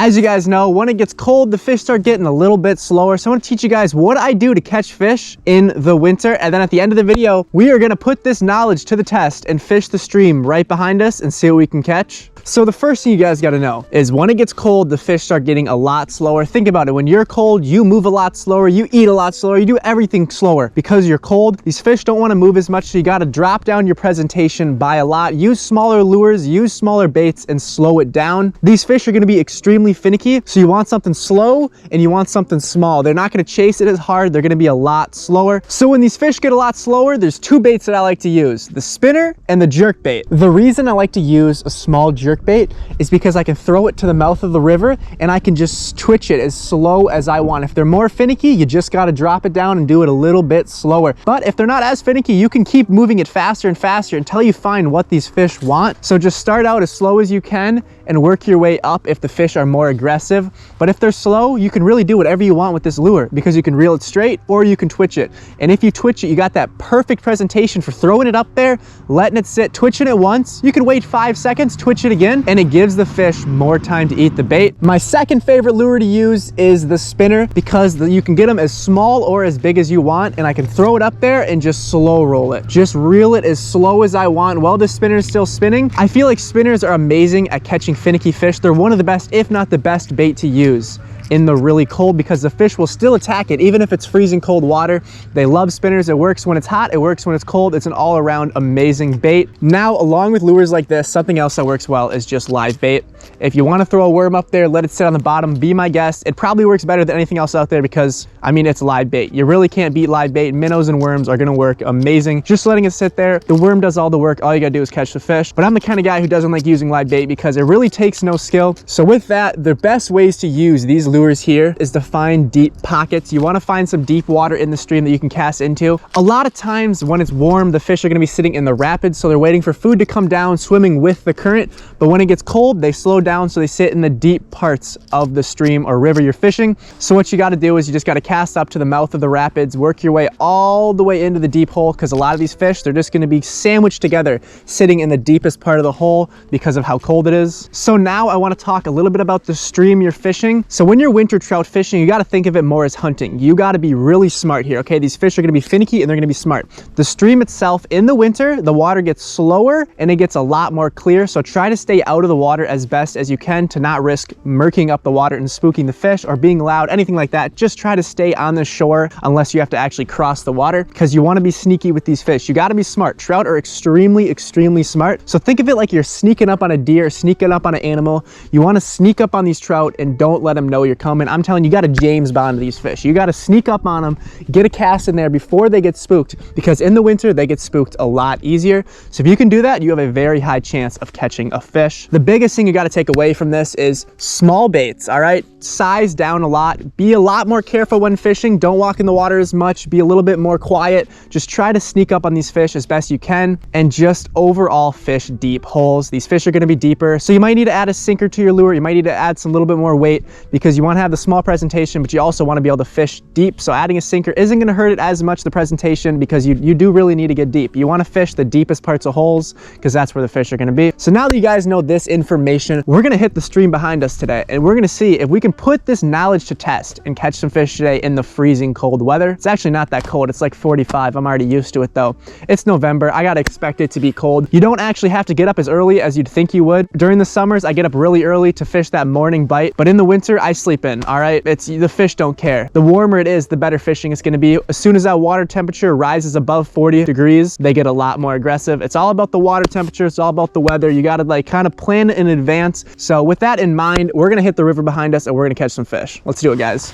As you guys know, when it gets cold, the fish start getting a little bit slower. So I want to teach you guys what I do to catch fish in the winter. And then at the end of the video, we are going to put this knowledge to the test and fish the stream right behind us and see what we can catch. So the first thing you guys got to know is when it gets cold, the fish start getting a lot slower. Think about it. When you're cold, you move a lot slower, you eat a lot slower, you do everything slower. Because you're cold, these fish don't want to move as much, so you got to drop down your presentation by a lot. Use smaller lures, use smaller baits, and slow it down. These fish are going to be extremely finicky, so you want something slow and you want something small. They're not going to chase it as hard, they're going to be a lot slower. So when these fish get a lot slower, there's two baits that I like to use, the spinner and the jerk bait. The reason I like to use a small jerk bait is because I can throw it to the mouth of the river and I can just twitch it as slow as I want. If they're more finicky, you just got to drop it down and do it a little bit slower. But if they're not as finicky, you can keep moving it faster and faster until you find what these fish want. So just start out as slow as you can and work your way up if the fish are more aggressive. But if they're slow, you can really do whatever you want with this lure because you can reel it straight or you can twitch it. And if you twitch it, you got that perfect presentation for throwing it up there, letting it sit, twitching it once. You can wait 5 seconds, twitch it again, and it gives the fish more time to eat the bait. My second favorite lure to use is the spinner because you can get them as small or as big as you want, and I can throw it up there and just slow roll it. Just reel it as slow as I want while the spinner is still spinning. I feel like spinners are amazing at catching finicky fish. They're one of the best, if not the best, bait to use in the really cold because the fish will still attack it even if it's freezing cold water. They love spinners. It works when it's hot, it works when it's cold. It's an all-around amazing bait. Now, along with lures like this, something else that works well is just live bait. If you want to throw a worm up there, let it sit on the bottom, be my guest. It probably works better than anything else out there because, I mean, it's live bait. You really can't beat live bait. Minnows and worms are going to work amazing. Just letting it sit there, the worm does all the work. All you gotta do is catch the fish. But I'm the kind of guy who doesn't like using live bait because it really takes no skill. So with that, the best ways to use these lures here is to find deep pockets. You want to find some deep water in the stream that you can cast into. A lot of times when it's warm, the fish are going to be sitting in the rapids, so they're waiting for food to come down, swimming with the current. But when it gets cold, they slow down, so they sit in the deep parts of the stream or river you're fishing. So what you got to do is you just got to cast up to the mouth of the rapids, work your way all the way into the deep hole, because a lot of these fish, they're just going to be sandwiched together, sitting in the deepest part of the hole because of how cold it is. So now I want to talk a little bit about the stream you're fishing. So when you're winter trout fishing, you got to think of it more as hunting. You got to be really smart here, okay? These fish are going to be finicky and they're going to be smart. The stream itself, in the winter, the water gets slower and it gets a lot more clear, so try to stay out of the water as best as you can to not risk murking up the water and spooking the fish or being loud, anything like that. Just try to stay on the shore unless you have to actually cross the water because you want to be sneaky with these fish. You got to be smart. Trout are extremely smart. So think of it like you're sneaking up on a deer, sneaking up on an animal. You want to sneak up on these trout and don't let them know you're coming. I'm telling you, you got to James Bond these fish. You got to sneak up on them, get a cast in there before they get spooked, because in the winter they get spooked a lot easier. So if you can do that, you have a very high chance of catching a fish. The biggest thing you got to take away from this is small baits, all right? Size down a lot. Be a lot more careful when fishing. Don't walk in the water as much. Be a little bit more quiet. Just try to sneak up on these fish as best you can and just overall fish deep holes. These fish are going to be deeper, so you might need to add a sinker to your lure. You might need to add some little bit more weight because you want to have the small presentation, but you also want to be able to fish deep. So adding a sinker isn't going to hurt it as much, the presentation, because you do really need to get deep. You want to fish the deepest parts of holes because that's where the fish are going to be. So now that you guys know this information, we're going to hit the stream behind us today and we're going to see if we can put this knowledge to test and catch some fish today in the freezing cold weather. It's actually not that cold. It's like 45. I'm already used to it though. It's November. I got to expect it to be cold. You don't actually have to get up as early as you'd think you would. During the summers, I get up really early to fish that morning bite, but in the winter, I sleep in, all right? The fish don't care. The warmer it is, the better fishing it's going to be. As soon as that water temperature rises above 40 degrees, they get a lot more aggressive. It's all about the water temperature. It's all about the weather. You got to like kind of plan in advance. So with that in mind, we're going to hit the river behind us and we're going to catch some fish. Let's do it, guys.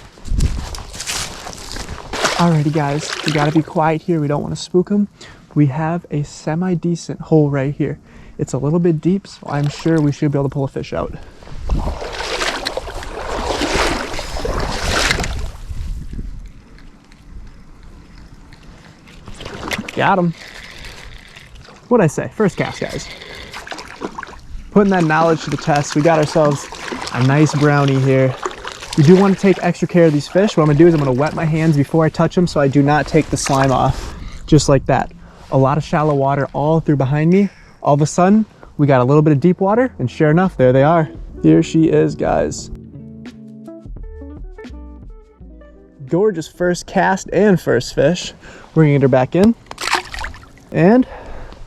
Alrighty, guys, we got to be quiet here. We don't want to spook them. We have a semi-decent hole right here. It's a little bit deep, so I'm sure we should be able to pull a fish out. Got him. What'd I say? First cast, guys. Putting that knowledge to the test. We got ourselves a nice brownie here. You do want to take extra care of these fish. What I'm gonna do is I'm gonna wet my hands before I touch them so I do not take the slime off. Just like that. A lot of shallow water all through behind me. All of a sudden, we got a little bit of deep water, and sure enough, there they are. Here she is, guys. Gorgeous first cast and first fish. We're gonna get her back in. And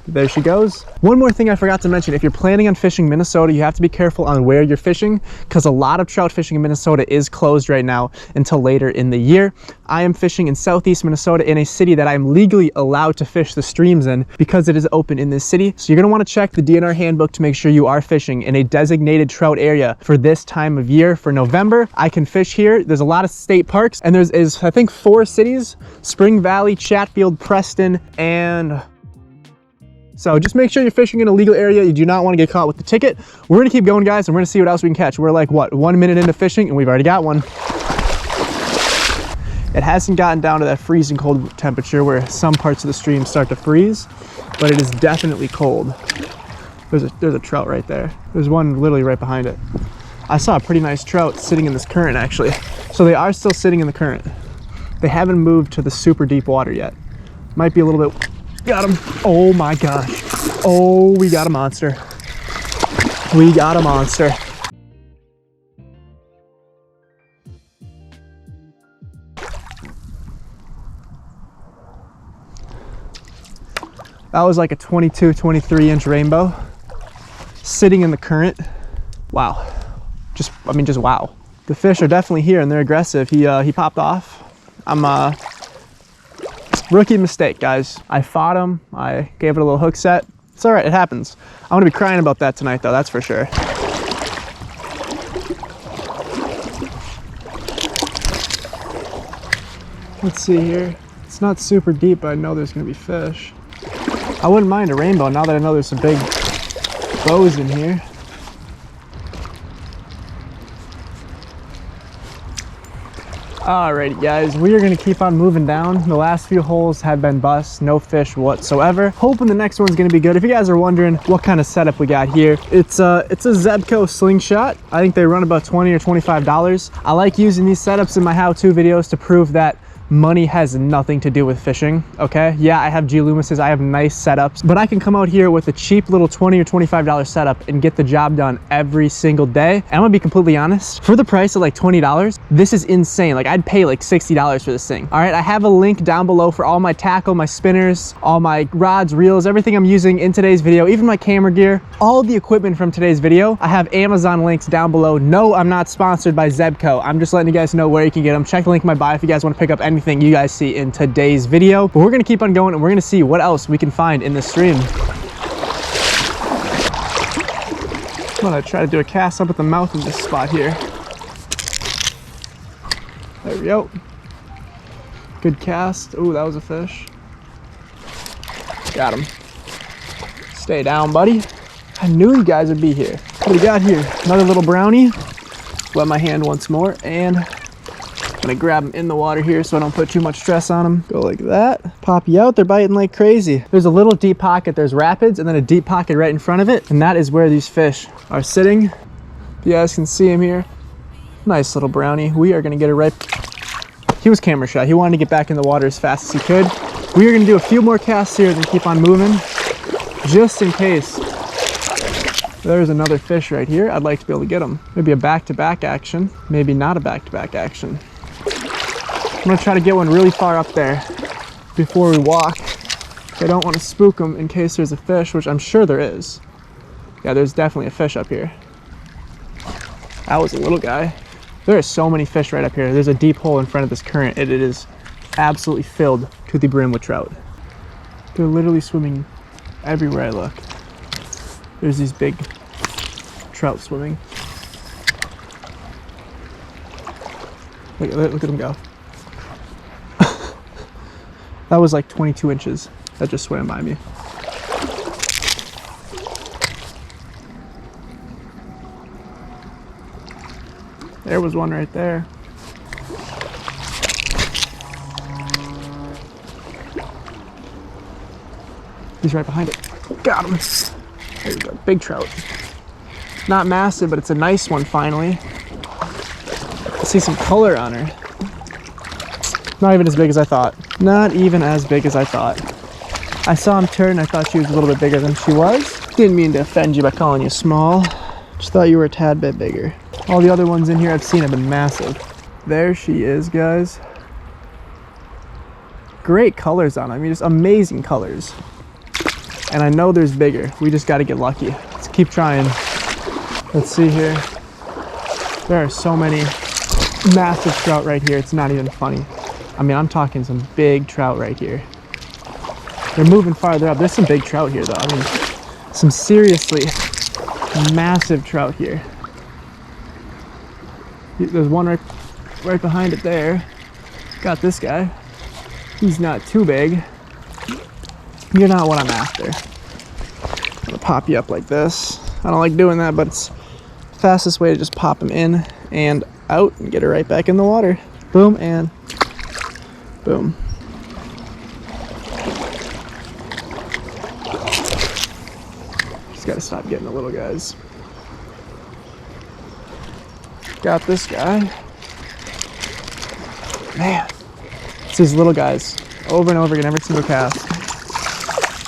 there she goes. One more thing I forgot to mention, if you're planning on fishing Minnesota, you have to be careful on where you're fishing because a lot of trout fishing in Minnesota is closed right now until later in the year. I am fishing in southeast Minnesota in a city that I'm legally allowed to fish the streams in because it is open in this city. So you're gonna wanna check the DNR handbook to make sure you are fishing in a designated trout area for this time of year. For November, I can fish here. There's a lot of state parks and there's I think 4 cities, Spring Valley, Chatfield, Preston, and so just make sure you're fishing in a legal area. You do not want to get caught with the ticket. We're gonna keep going, guys, and we're gonna see what else we can catch. We're like, what, 1 minute into fishing and we've already got one. It hasn't gotten down to that freezing cold temperature where some parts of the stream start to freeze, but it is definitely cold. There's a trout right there. There's one literally right behind it. I saw a pretty nice trout sitting in this current actually. So they are still sitting in the current. They haven't moved to the super deep water yet. Might be a little bit. Got him. Oh my gosh. Oh, we got a monster. We got a monster. That was like a 22, 23 inch rainbow sitting in the current. Wow. Just wow. The fish are definitely here and they're aggressive. He popped off. Rookie mistake, guys. I fought him. I gave it a little hook set. It's all right, it happens. I'm gonna be crying about that tonight though, that's for sure. Let's see here. It's not super deep, but I know there's gonna be fish. I wouldn't mind a rainbow now that I know there's some big bows in here. Alrighty guys, we are gonna keep on moving down. The last few holes have been bust, no fish whatsoever. Hoping the next one's gonna be good. If you guys are wondering what kind of setup we got here, it's a Zebco slingshot. I think they run about $20 or $25. I like using these setups in my how-to videos to prove that money has nothing to do with fishing, okay? Yeah, I have G Loomis's, I have nice setups, but I can come out here with a cheap little $20 or $25 setup and get the job done every single day. And I'm gonna be completely honest, for the price of like $20, this is insane. Like I'd pay like $60 for this thing. All right, I have a link down below for all my tackle, my spinners, all my rods, reels, everything I'm using in today's video, even my camera gear, all the equipment from today's video. I have Amazon links down below. No, I'm not sponsored by Zebco. I'm just letting you guys know where you can get them. Check the link in my bio if you guys want to pick up anything you guys see in today's video. But we're gonna keep on going and we're gonna see what else we can find in this stream. I'm gonna try to do a cast up at the mouth of this spot here. There we go. Good cast. Ooh, that was a fish. Got him. Stay down, buddy. I knew you guys would be here. What do we got here? Another little brownie. Wet my hand once more and I'm gonna grab them in the water here so I don't put too much stress on them. Go like that. Pop you out, they're biting like crazy. There's a little deep pocket, there's rapids, and then a deep pocket right in front of it. And that is where these fish are sitting. You guys can see him here. Nice little brownie. We are gonna get it right. He was camera shy. He wanted to get back in the water as fast as he could. We are gonna do a few more casts here and keep on moving. Just in case there's another fish right here, I'd like to be able to get him. Maybe a back-to-back action, maybe not a back-to-back action. I'm gonna try to get one really far up there before we walk. I don't want to spook them in case there's a fish, which I'm sure there is. Yeah, there's definitely a fish up here. That was a little guy. There are so many fish right up here. There's a deep hole in front of this current and it is absolutely filled to the brim with trout. They're literally swimming everywhere I look. There's these big trout swimming. Look at them go. That was like 22 inches that just swam by me. There was one right there. He's right behind it. Got him. There we go, big trout. Not massive, but it's a nice one finally. I see some color on her. Not even as big as I thought. Not even as big as I thought. I saw him turn, I thought she was a little bit bigger than she was. Didn't mean to offend you by calling you small. Just thought you were a tad bit bigger. All the other ones in here I've seen have been massive. There she is, guys. great colors on them. I mean, just amazing colors. And I know there's bigger. We just got to get lucky. Let's keep trying. Let's see here. There are so many massive trout right here. It's not even funny. I mean, I'm talking some big trout right here. They're moving farther up. There's some big trout here though. I mean, some seriously massive trout here. There's one right behind it there. Got this guy. He's not too big. You're not what I'm after. I'm gonna pop you up like this. I don't like doing that, but it's the fastest way to just pop him in and out and get it right back in the water. Boom and boom. Just gotta stop getting the little guys. Got this guy. Man, it's these little guys over and over again, every single cast.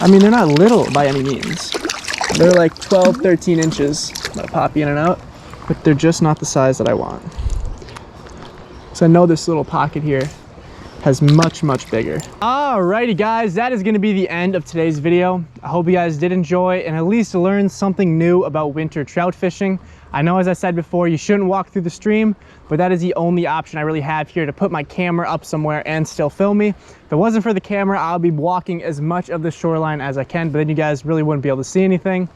I mean, they're not little by any means. They're like 12, 13 inches. I'm gonna pop in and out, but they're just not the size that I want. So I know this little pocket here has much bigger. Alrighty guys, that is gonna be the end of today's video. I hope you guys did enjoy and at least learn something new about winter trout fishing. I know, as I said before, you shouldn't walk through the stream, but that is the only option I really have here to put my camera up somewhere and still film me. If it wasn't for the camera, I'll be walking as much of the shoreline as I can, but then you guys really wouldn't be able to see anything.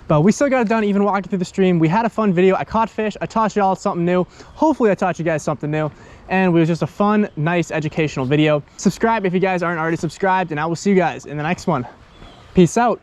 But we still got it done even walking through the stream. We had a fun video. I caught fish. I taught you all something new. Hopefully I taught you guys something new. And it was just a fun, nice, educational video. Subscribe if you guys aren't already subscribed, and I will see you guys in the next one. Peace out.